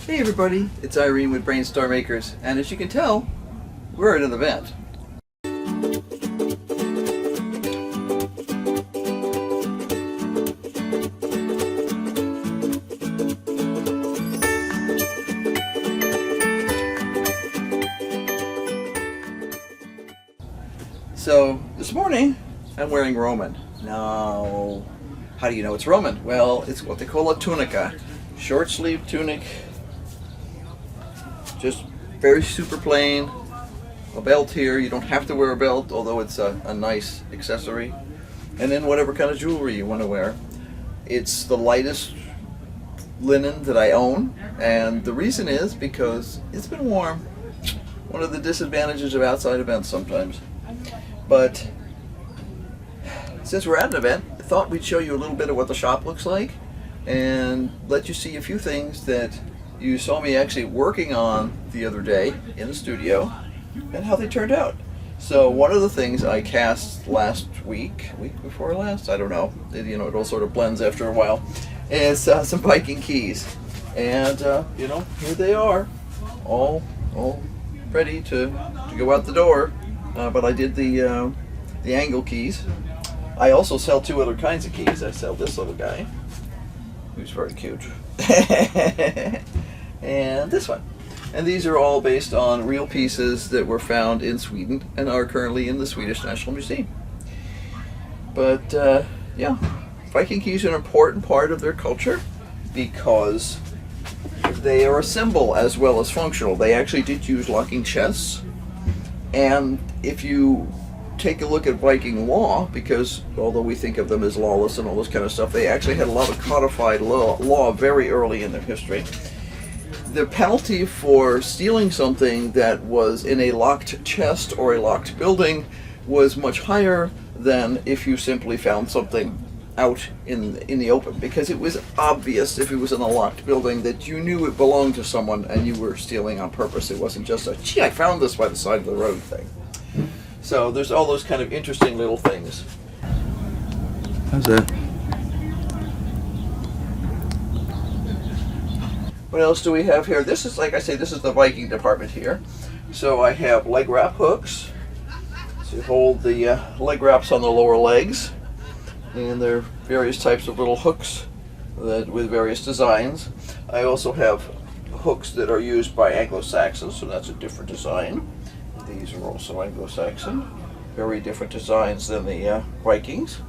Hey everybody, it's Irene with BrainStormAcres, and as you can tell, we're at an event. So, this morning, I'm wearing Roman. Now, how do you know it's Roman? Well, it's what they call a tunica. Short sleeve tunic. Just very super plain. A belt here. You don't have to wear a belt, although it's a nice accessory. And then whatever kind of jewelry you want to wear. It's the lightest linen that I own, and the reason is because it's been warm. One of the disadvantages of outside events sometimes. But since we're at an event, I thought we'd show you a little bit of what the shop looks like and let you see a few things that you saw me actually working on the other day in the studio and how they turned out. So one of the things I cast last week before last, I don't know, it all sort of blends after a while, is some Viking keys. And here they are, all ready to go out the door. But I did the angle keys. I also sell two other kinds of keys. I sell this little guy, who's very cute, and this one. And these are all based on real pieces that were found in Sweden and are currently in the Swedish National Museum. But yeah, Viking keys are an important part of their culture because they are a symbol as well as functional. They actually did use locking chests. And if you take a look at Viking law, because although we think of them as lawless and all this kind of stuff, they actually had a lot of codified law very early in their history. The penalty for stealing something that was in a locked chest or a locked building was much higher than if you simply found something out in the open, because it was obvious if it was in a locked building that you knew it belonged to someone and you were stealing on purpose. It wasn't just a, gee, I found this by the side of the road thing. So there's all those kind of interesting little things. How's that? What else do we have here? This is, like I say, this is the Viking department here. So I have leg wrap hooks to hold the leg wraps on the lower legs. And there are various types of little hooks with various designs. I also have hooks that are used by Anglo-Saxons, so that's a different design. These are also Anglo-Saxon, very different designs than the Vikings.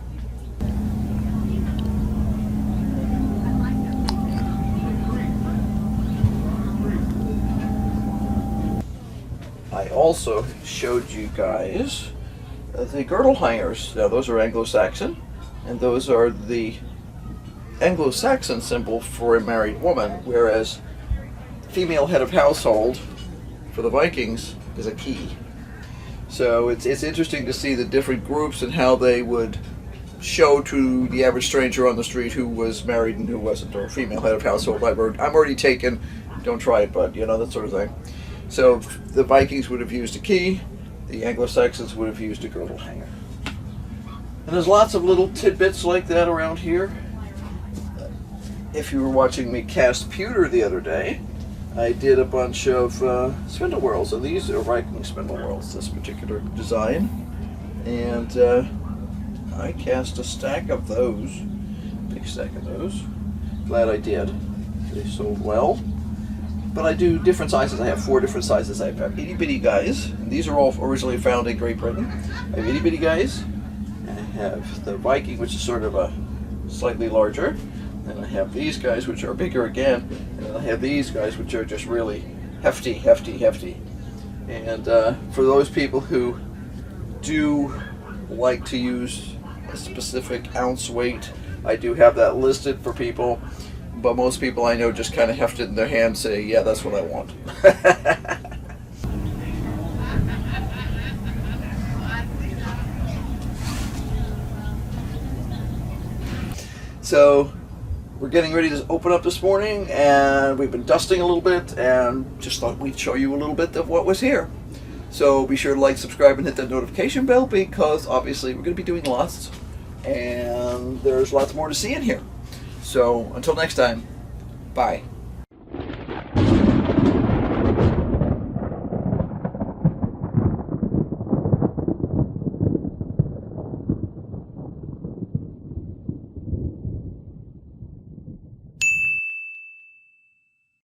I also showed you guys the girdle hangers. Now those are Anglo-Saxon. And those are the Anglo-Saxon symbol for a married woman, whereas female head of household for the Vikings is a key. So it's interesting to see the different groups and how they would show to the average stranger on the street who was married and who wasn't, or female head of household. I'm already taken, don't try it, but that sort of thing. So the Vikings would have used a key, the Anglo-Saxons would have used a girdle hanger. And there's lots of little tidbits like that around here. If you were watching me cast pewter the other day, I did a bunch of spindle whorls, and these are Viking spindle whorls, this particular design. And I cast a stack of those, big stack of those. Glad I did. They sold well. But I do different sizes. I have 4 different sizes. I have itty bitty guys. And these are all originally found in Great Britain. I have itty bitty guys. Have the Viking, which is sort of a slightly larger, and I have these guys, which are bigger again, and then I have these guys, which are just really hefty. And for those people who do like to use a specific ounce weight, I do have that listed for people, but most people I know just kind of heft it in their hand and say, yeah, that's what I want. So we're getting ready to open up this morning, and we've been dusting a little bit, and just thought we'd show you a little bit of what was here. So be sure to like, subscribe, and hit that notification bell, because obviously we're going to be doing lots, and there's lots more to see in here. So until next time, bye.